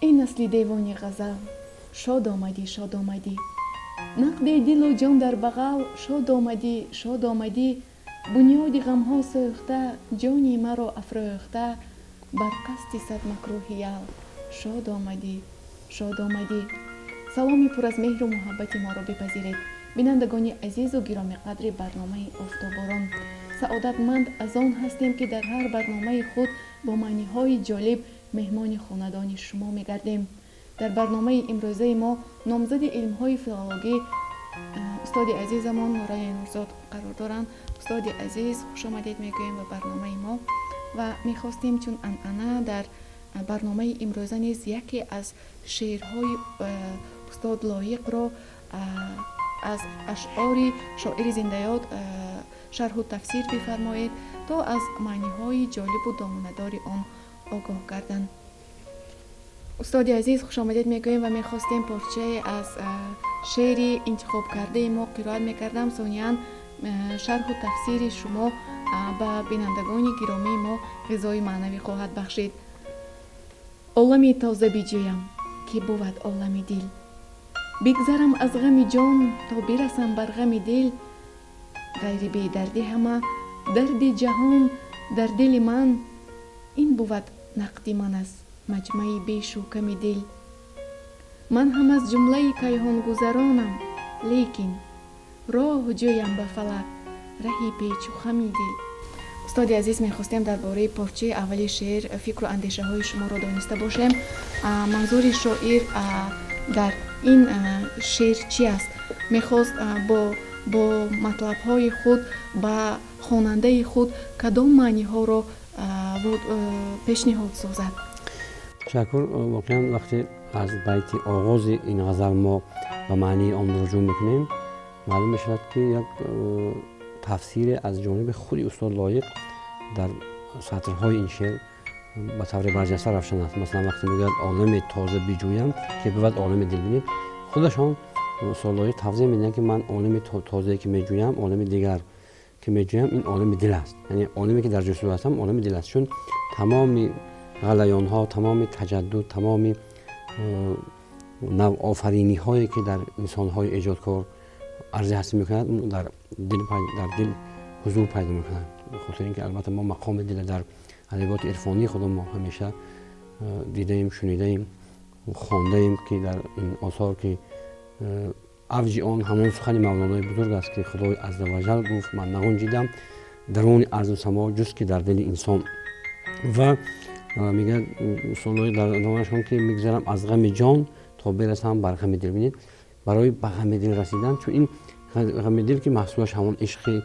ای نسل دیوانی غزل، شاد آمدی شاد آمدی. نقد دل و جان در بغل، شاد آمدی شاد آمدی. بنیاد غمها سوخته، جانی مرا افروخته. بر قصد صد مکروه یل، شاد آمدی شاد آمدی. سلامی پر از مهر و محبت ما را بپذیرید بینندگان عزیز و گرامی قدر برنامه آفتاباران. سعادتمند از آن هستیم که در هر برنامه خود با معنی های جالب مهمان خاندان شما میگردیم. در برنامه امروزه ما نامزد علم های فیلولوژی استاد عزیزمان نورای نورزاد قرار دارند. استاد عزیز خوش آمدید میگوییم به برنامه ما و میخواستیم چون انعنه در برنامه امروزه نیز یکی از شعرهای استاد لایق را از اشعار شاعر زنده یاد شرح و تفسیر بفرمایید تا از معنی های جالب و دامنه‌دار آن آگاه گردند. استاد عزیز خوش آمدید میگوییم و میخواستیم پارچه از شعری انتخاب کرده ما قرائت میکردم. ثانیاً شرح و تفسیر شما به بینندگان گرامی ما غذای معنوی خواهد بخشید. عالمی تازه بجویم که بود عالمی دل، بگذرم از غم جان تا برسم بر غم دل. غیر بی دردی همه درد جهان در دل من، این بود نقد من از مجمع بیش و کم دل. من هم از جمله کیهان گذرانم، لیکن راه جویم به فلک رهی پیچ و خم دل. استاد عزیز میخواستیم درباره پارچه اولی شعر فکر و اندیشه های شما را دانسته باشیم. منظور شاعر در این شعر چی است؟ میخواست با مطلب های خود با خواننده خود کدام معنی ها را پیشنهاد سازد؟ تشکر. واقعا وقتی از بیت آغاز این غزل ما به معنی آن رجوع میکنیم معلوم میشود که یک تفسیر از جانب خود استاد لایق در سطرهای این شعر به طور برجسته روشن است. مثلا وقتی میگوید عالم تازه بجویم که بود عالم دل، بینید خودشان استاد لایق توضیح میدن که من عالم تازه که میجویم، عالم دیگر که میجویم، این عالم دل است. یعنی عالمی که در جستجو هستم عالم دل است، چون تمام غلیان ها، تمام تجدد، تمام نو آفرینی هایی که در انسان های ایجادکار عرضه هستی میکنند در دل حضور پیدا میکنند. بخاطر اینکه البته ما مقام دل در ادبیات عرفانی خودمون ما همیشه دیدیم، شنیدیم، خواندیم که در این آثار که اوج آن همون سخن مولانای بزرگ است که خدای عزوجل گفت من نگنجیدم درون ارض و سما جز که در دل انسان. و میگه سولای در ادامهشون که میگذرم از غم جان تا برسم بر غم دل. ببینید برای به غم دل رسیدن، چون این غم دل که محصولش همون عشق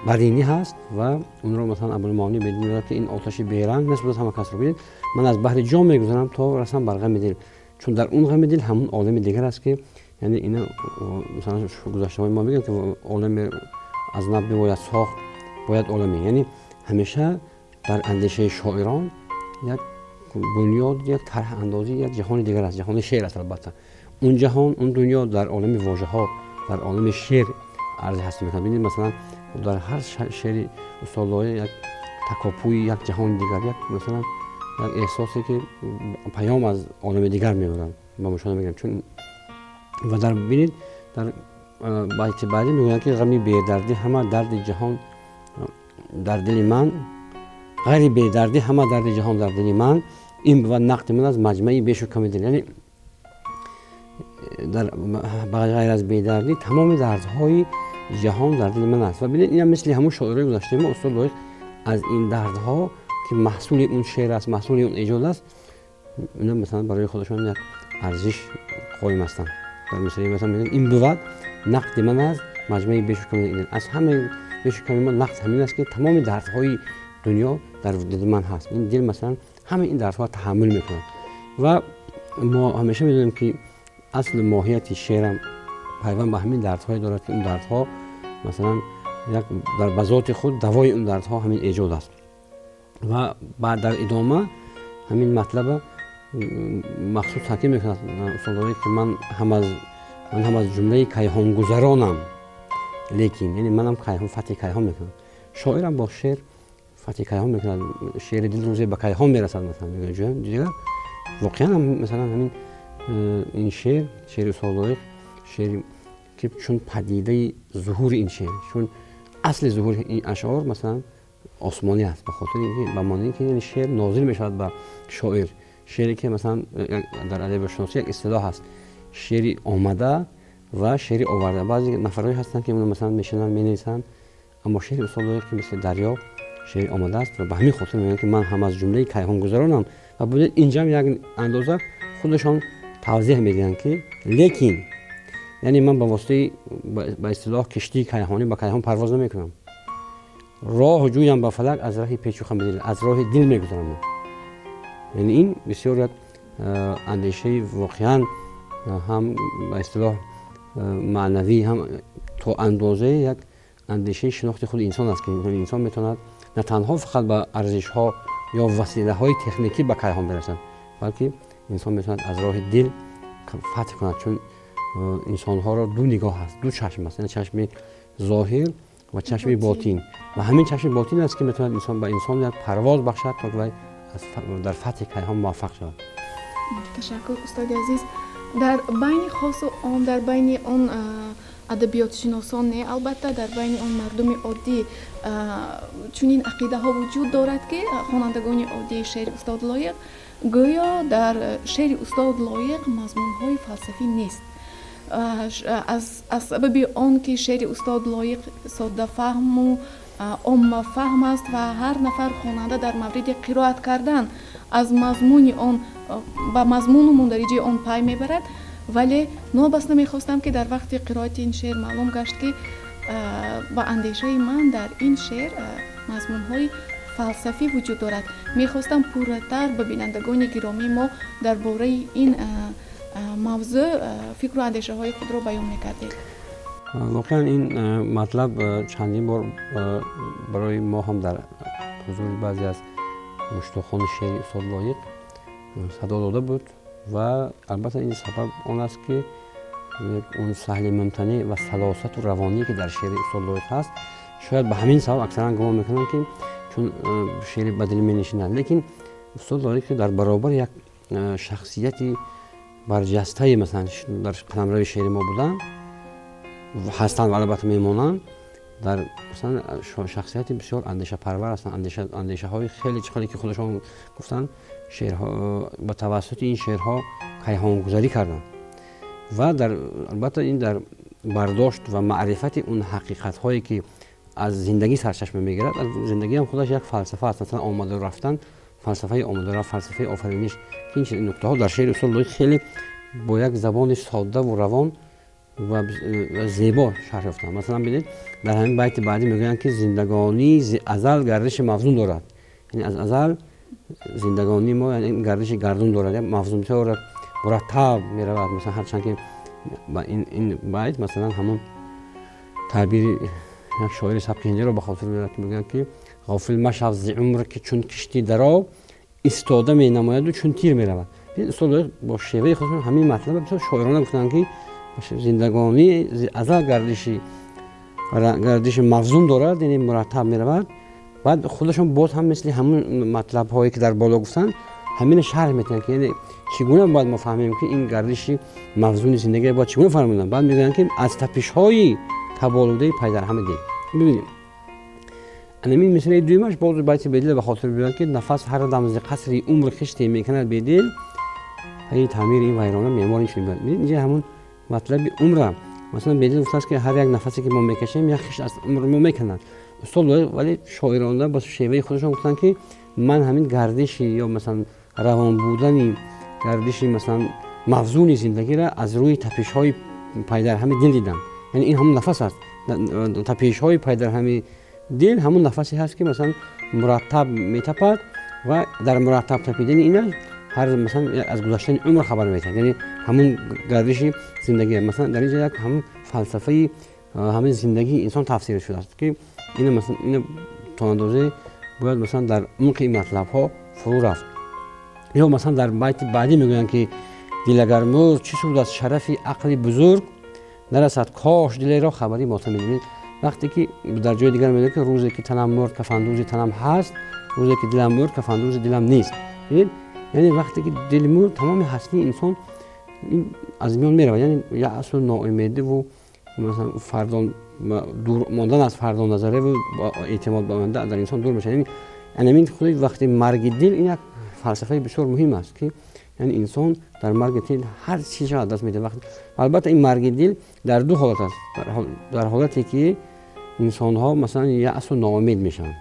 برینی هست و اون رو مثلا ابوالمعانی میگه که این آتش بیرنگ نسبت همه کس رو. ببینید من از بحر جان میگذرم تا رسم بر غم دل، چون در اون غم دل همون عالم دیگر است که یعنی اینا مثلا گذشته های ما میگن که عالم از نب باید ساخت باید عالمی، یعنی همیشه در اندیشه شاعران یک بنیاد، یک طرح اندازی یک جهان دیگر است، جهان شعر است. البته اون جهان، اون دنیا در عالم واژه ها، در عالم شعر عرضه هستی میکنه. ببینید مثلا در هر شعری استاد لایق یک تکاپوی یک جهان دیگر، یک مثلا یک احساسی که پیام از عالم دیگر میبرن با مشاهده میگن. چون و در ببینید در بیت بعدی میگن که غمی بی دردی همه درد جهان در دل من، غیر بی دردی همه درد جهان در دل من، این بود نقد من از مجمع بیش و کم دل. یعنی در غیر از بی دردی تمام دردهای جهان در دل من است. و ببینید این هم مثل همون شاعرای گذشته ما استاد لایق از این دردها که محصول اون شعر است، محصول اون ایجاد است، اینا مثلا برای خودشون یک ارزش قائم هستند. در مثلا میگن این بود نقد من از مجمع بیش و کم دل. از همه بیش و کم من نقد همین است که تمام دردهای دنیا در دل من هست. این دل مثلا همه این دردها تحمل میکنه. و ما همیشه میدونیم که اصل ماهیت شعر پیوند به همین دردهای دارد که اون دردها مثلا یک در بذات خود دوای اون دردها همین ایجاد است. و بعد در ادامه همین مطلب مخصوص تاکید میکنه استاد که من هم از جمله کیهان گذرانم، لیکن یعنی منم کیهان فتح کیهان میکنم. شاعرم با شعر فتح کیهان میکنه، شعر دل روزی به کیهان میرسد. مثلا میگه دیگر واقعا هم مثلا همین این شعر استاد شعری که چون پدیده ظهور این شعر، چون اصل ظهور این اشعار مثلا آسمانی است، به خاطر اینکه به معنی اینکه این شعر نازل میشود به شاعر. شعری که مثلا در ادب شناسی یک اصطلاح هست، شعری آمده و شعری آورده. بعضی نفرایی هستن که مثلا میشنن مینویسن، اما شعر استاد که مثل دریا شعر آمده است و به همین خاطر میگن که من هم از جمله کیهان گذرانم و بود اینجا یک اندازه خودشان توضیح میدن که لیکن یعنی من به واسطه به اصطلاح کشتی کیهانی با کیهان پرواز نمیکنم، راه جویم به فلک از راه پیچ و خم دل، از راه دل میگذرم. یعنی این بسیار اندیشه واقعا هم به اصطلاح معنوی هم تو اندازه یک اندیشه شناخت خود انسان است که انسان میتواند نه تنها فقط به ارزش ها یا وسیله های تکنیکی به کیهان برسد، بلکه انسان میتواند از راه دل فتح کند. چون انسان ها را دو نگاه هست، دو چشم است، چشم ظاهر و چشم باطن و همین چشم باطن است که میتواند انسان به انسان یک پرواز بخشد تا که در فتح کیهان موفق شود. تشکر استاد عزیز. در بین خاص و عام، در بین اون ادبیات شناسان نه، البته در بین اون مردم عادی چنین عقیده ها وجود دارد که خوانندگان عادی شعر استاد لایق گویا در شعر استاد لایق مضمون های فلسفی نیست، از سبب آن که شعر استاد لایق ساده فهم و عام فهم است و هر نفر خواننده در مورد قرائت کردن از مضمون آن با مضمون و مندرجه آن پی میبرد. ولی نابسته میخواستم که در وقت قرائت این شعر معلوم گشت که با اندیشه من در این شعر مضمون های فلسفی وجود دارد. میخواستم پورتر به بینندگان گرامی ما درباره این موضوع فکر و اندیشه های خود را بیان میکردید. واقعا این مطلب چندین بار برای ما هم در حضور بعضی از مشتاقان شعر استاد لایق صدا داده بود و البته این سبب آن است که اون سهل ممتنع و سلاست و روانی که در شعر استاد لایق هست، شاید به همین سبب اکثرا گمان میکنن که چون شعر بدلی می نشینند، لیکن استاد لایق که در برابر یک شخصیتی برجسته مثلا در قلمرو شعر ما بودن هستند و البته میمونن، در مثلا شخصیتی بسیار اندیشه پرور هستند، اندیشه های خیلی چقدر که خودشون گفتن شعرها با توسط این شعرها کیهان گذاری کردن و در البته این در برداشت و معرفت اون حقیقت هایی که از زندگی سرچشمه میگیرد. از زندگی هم خودش یک فلسفه است، مثلا آمده رفتن، فلسفه آمده رفت، فلسفه آفرینش، که این نکته ها در شعر استاد لایق خیلی با یک زبان ساده و روان و زیبا شرح یافتند. مثلا ببینید در همین بیت بعدی میگن که زندگانی ز ازل گردش موزون دارد، یعنی از ازل زندگانی ما یعنی گردش گردون دارد، یعنی موزون دارد، مرتب میرود. مثلا هرچند که با این بیت مثلا همون تعبیر یک شاعر سبک هندی رو به خاطر میارد که میگن که غافل مشو ز عمر که چون کشتی در آب ایستاده می نماید و چون تیر میرود. استاد با شیوه خودشون همین مطلب بسیار شاعرانه گفتن که زندگانی ازل گردش موزون دارد، یعنی مرتب میرود. بعد خودشون باز هم مثل همون مطلب هایی که در بالا گفتن همین شرح میتونن که یعنی چگونه باید ما فهمیم که این گردش موزون زندگی باید چگونه فهمیدن. بعد میگن که از تپش های تبالوده پی در همه دل. ببینید همین مثلا دویمش باز بیت بدل به خاطر بیارن که نفس هر دم ز قصر عمر خشت میکند به دل، هی تعمیر این ویرانه معمار این شده. اینجا همون مطلب عمر مثلا بدل گفته است که هر یک نفسی که ما میکشیم یک خشت از عمر ما میکنند. استاد ولی شاعرانه با شیوه خودشون گفتن که من همین گردشی یا مثلا روان بودنی گردشی مثلا موزون زندگی را از روی تپش های پی در همه دل دیدم. یعنی این همون نفس است، تپش های پی در همه دل همون نفسی هست که مثلا مرتب میتپد و در مرتب تپیدن اینا هر مثلا از گذشتن عمر خبر میده، یعنی همون گردش زندگی. مثلا در اینجا یک همون فلسفه همین زندگی انسان تفسیر شده است که این مثلا این تا اندازه باید مثلا در عمق این مطلب ها فرو رفت. یا مثلا در بیت بعدی میگویند که دل اگر مرد چه سود از شرف عقل بزرگ نرسد کاش دل را خبری ماتم. می‌بینید وقتی که در جای دیگر میگه که روزی که تنم مرد کفندوز تنم هست، روزی که دلم مرد کفندوز دلم نیست. ببین یعنی وقتی که دل مرد تمام هستی انسان این از میان میره، یعنی یأس و ناامیدی و مثلا فردا دور ماندن از فردا نظره و اعتماد به آینده در انسان دور میشه. یعنی این خودی وقتی مرگ دل این یک فلسفه بسیار مهم است که یعنی انسان در مرگ دل هر چیزی را دست میده. وقتی البته این مرگ دل در دو حالت است، در حالتی که انسان ها مثلا یأس و ناامید میشن،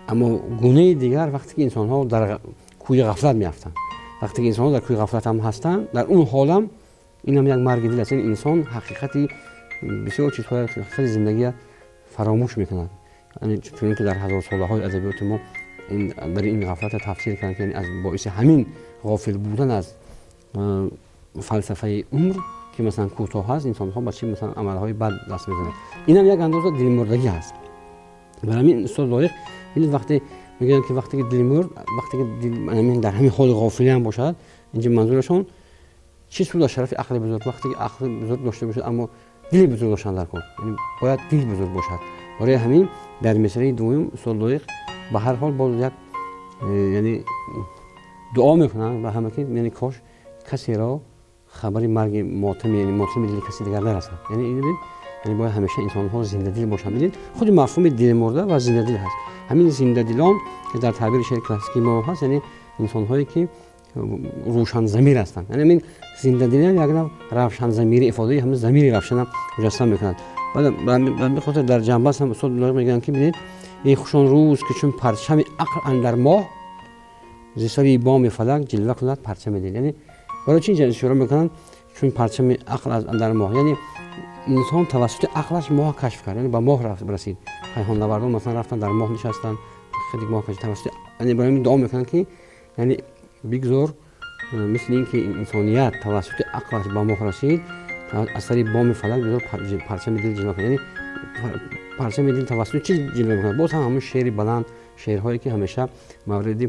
اما گونه دیگر وقتی که انسان ها در کوی غفلت میافتند. وقتی که انسان ها در کوی غفلت هم هستند، در اون حال هم این هم یک مرگ دل است. این انسان حقیقتی بسیار چیزهای خیلی زندگی فراموش میکنند. یعنی چون که در هزار ساله های ادبیات ما در این غفلت تفسیر کردن که یعنی از باعث همین غافل بودن از فلسفه عمر که مثلا کوتاه هست انسان ها با چی مثلا عملهای بد دست میزنند. این هم یک اندازه دلمردگی هست. برای همین استاد لایق این وقتی میگن که وقتی که دل مرد، وقتی که دل در همین حال غافلی هم باشد، اینجا منظورشون چی سود شرف عقل بزرگ، وقتی که عقل بزرگ داشته باشد اما دل بزرگ داشتن در کار، یعنی باید دل بزرگ باشد. برای همین در مصرع دوم استاد لایق به هر حال باز یک یعنی دعا میکنن و همه که یعنی کاش کسی را خبری مرگ ماتم یعنی ماتم دل کسی دیگر نرسد. یعنی این ببین یعنی باید همیشه انسان ها زنده دل باشن. ببینید خود مفهوم دل مرده و زنده دل هست. همین زنده دلان که در تعبیر شعر کلاسیکی ما هست، یعنی انسان هایی که روشن ضمیر هستند. یعنی این زنده دلان یک نوع روشن ضمیر افاده همین ضمیر روشن مجسم میکنند. بعد به خاطر در جنبه هم استاد لایق میگن که ببینید ای خوشان روز که چون پرچم عقل اندر ماه ز سوی بام فلک جلوه کند پرچم دل. یعنی برای چی اینجا اشاره میکنن چون پرچم عقل از اندر ماه، یعنی انسان توسط عقلش ماه کشف کرد، یعنی به ماه رسید. پیهان نوردان مثلا رفتن در ماه نشستن خیلی ماه کشف توسط، یعنی برای این دعا میکنن که یعنی بگذار مثل این که انسانیت توسط عقلش به ماه رسید از سر بام فلک بذار پرچم دل جلوه کنه. یعنی پرچم دل توسط چی جلوه میکنه؟ باز هم همون شعر بلند، شعرهایی که همیشه مورد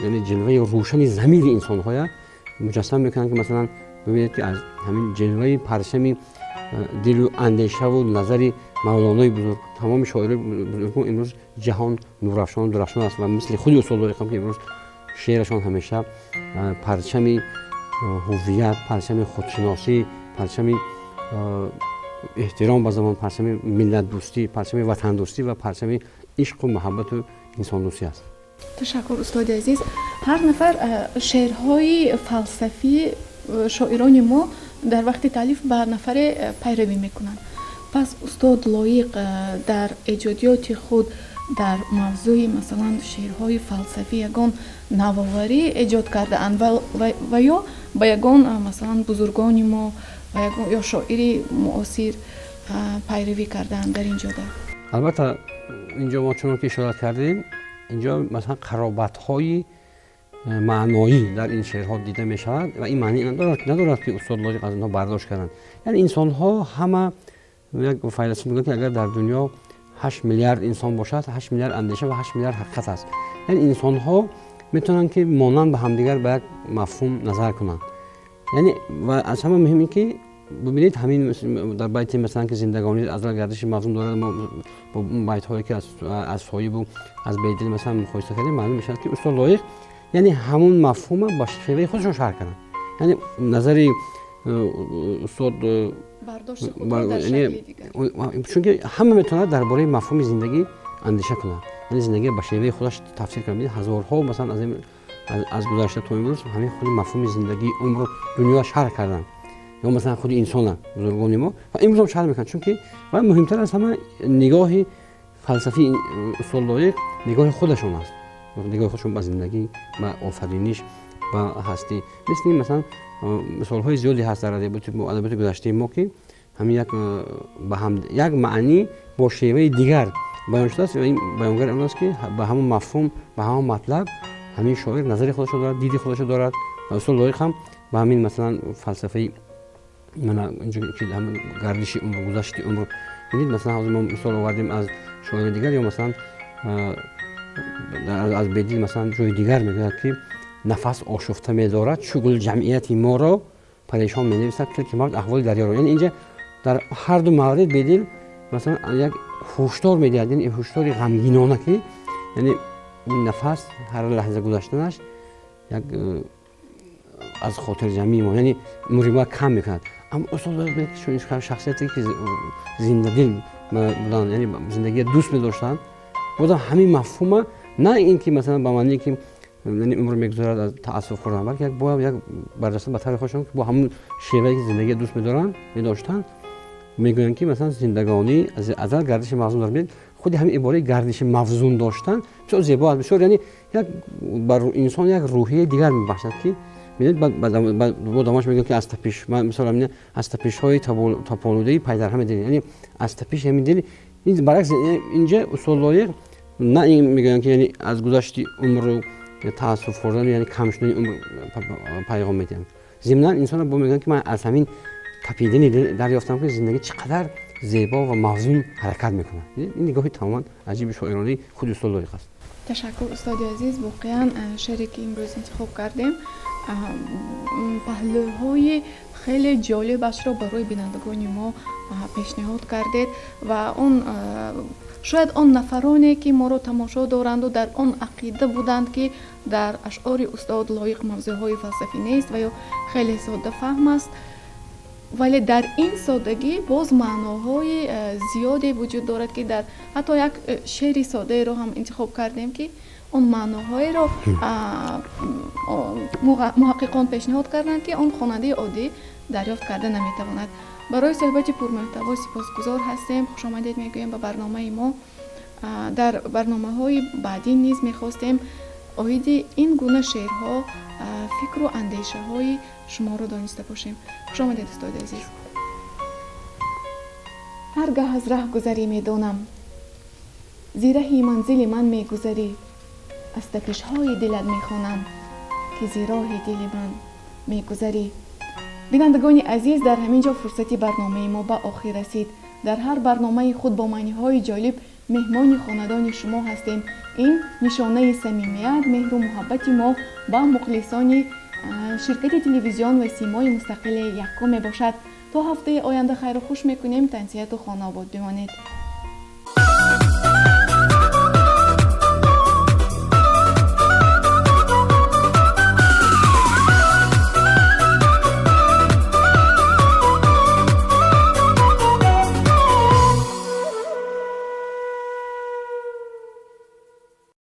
یعنی جلوه روشن ضمیر انسان های مجسم میکنن که مثلا ببینید که از همین جلوه پرچم دل و اندیشه و نظر مولانای بزرگ تمام شاعرای بزرگ امروز جهان نورافشان درخشان است و مثل خود استاد لایق که امروز شعرشان همیشه پرچم هویت، پرچم خودشناسی، پرچم احترام به زمان، پرچم ملت دوستی، پرچم وطن دوستی و پرچم عشق و محبت و انسان دوستی است. تشکر استاد عزیز. هر نفر شعرهای فلسفی شاعران ما در وقت تالیف به نفر پیروی میکنند. پس استاد لایق در ایجادیات خود در موضوع مثلا شعرهای فلسفی یگان نوآوری ایجاد کرده اند و یا با یگان مثلا بزرگان ما و یگان یا شاعری معاصر پیروی کردند در اینجا. البته اینجا ما چون که اشاره کردیم اینجا مثلا قرابت‌های معنایی در این شعرها دیده می شود و این معنی ندارد که استاد لایق از اینها برداشت کردند. یعنی انسان ها همه یک فیلسوف میگه که اگر در دنیا 8 میلیارد انسان باشد 8 میلیارد اندیشه و 8 میلیارد حقیقت است. یعنی انسان ها میتونن که مانند به همدیگر به یک مفهوم نظر کنند. یعنی و از همه مهم این که ببینید همین در بیت مثلا که زندگانی از گردش مفهوم دارد، ما با اون بیت هایی که از صایب و از بیت مثلا مقایسه کردیم معلوم میشه که استاد لایق یعنی همون مفهوم با شیوه خودشون شرح کردن. یعنی نظر استاد برداشت خود در شکل دیگر، چون که همه میتونن درباره مفهوم زندگی اندیشه کنن، یعنی زندگی با شیوه خودش تفسیر کنن. هزارها مثلا از گذشته تا امروز همین خود مفهوم زندگی عمر دنیا شرح کردن، یا مثلا خود انسان بزرگان ما و امروز هم شرح میکنن. چون که و مهمتر از همه نگاه فلسفی استاد لایق نگاه خودشون است، نگاه خودشون به زندگی، به آفرینش، به هستی. مثلا مثال های زیادی هست در ادبیات گذشته ما که همین یک معنی با شیوه دیگر بیان شده است و این بیانگر اون است که به همون مفهوم، به همون مطلب همین شاعر نظری خودش دارد، دیدی خودش دارد. و استاد لایق هم به همین مثلا فلسفه اینجوری که همون گردش عمر، گذشت عمر، ببینید مثلا حاضر ما مثال آوردیم از شاعر دیگر، یا مثلا از بدیل مثلا جای دیگر میگه که نفس آشفته می‌دارد چو گل جمعیت ما را پریشان می‌نویسد که مرد احوال دریا را. یعنی اینجا در هر دو مورد بدیل مثلا یک هشدار می‌دهد، یعنی هشداری غمگینانه که یعنی این نفس هر لحظه گذشتنش یک از خاطر جمعی ما، یعنی عمر ما کم میکند. اما استاد چون شخصیتی که زنده دل بودن، یعنی زندگی دوست می‌داشتن، بودن همین مفهوم، نه اینکه مثلا به معنی که یعنی عمر میگذرد از تأسف خوردن، بلکه یک با یک بررسی به طور خودشون که با همون شیوهی که زندگی دوست می‌دارن می‌داشتن، میگویند که مثلا زندگانی از ازل گردش موزون دارد. خود همین عباره گردش موزون داشتن چه زیبا است بسیار، یعنی یک بر انسان یک روحیه دیگر می‌بخشد که می‌بینید بعد داماش میگه که از تپش، من مثلا میگم از تپش‌های تاپولودی پیدا هم دیدین، یعنی از تپش همین دیدین. این برعکس اینجا اصول لایق نه این میگن که یعنی از گذشت عمر رو تأسف خوردن یعنی کم شدن عمر پیغام میدن. ضمن انسان با میگن که من از همین تپیدن دریافتم که زندگی چقدر زیبا و موزون حرکت میکنه. این نگاهی تماما عجیب شاعرانه خود اصول لایق است. تشکر استاد عزیز. واقعا شعری که امروز انتخاب کردیم پهلوهای خیلی جالبش را برای بینندگان ما پیشنهاد کردید و اون شاید آن نفرانی که ما را تماشا دارند و در آن عقیده بودند که در اشعار استاد لایق موضوعهای فلسفی نیست و یا خیلی ساده فهم است، ولی در این سادگی باز معناهای زیادی وجود دارد که در حتی یک شعر ساده را هم انتخاب کردیم که اون معناهای را محققان پیشنهاد کردند که اون خواننده عادی دریافت کرده نمیتواند. برای صحبت پرمحتوا سپاسگزار هستیم. خوش آمدید میگوییم به برنامه ما. در برنامه‌های بعدی نیز میخواستیم اوید این گونه شعرها فکر و اندیشه های شما را دانسته باشیم. خوش آمدید استاد عزیز. هرگاه از راه گذری میدانم، زیرهی منزل من میگذری، از تپش های دلت میخوانم که زیراه دل من میگذری. بینندگان عزیز، در همینجا فرصتی برنامه ما به آخر رسید. در هر برنامه خود با معنی های جالب مهمان خاندان شما هستیم. این نشانه صمیمیت، مهر و محبت ما با مخلصان شرکت تلویزیون و سیمای مستقل یکم می باشد. تا هفته آینده خیر و خوش میکنیم. تنسیت و خانه آباد بمانید.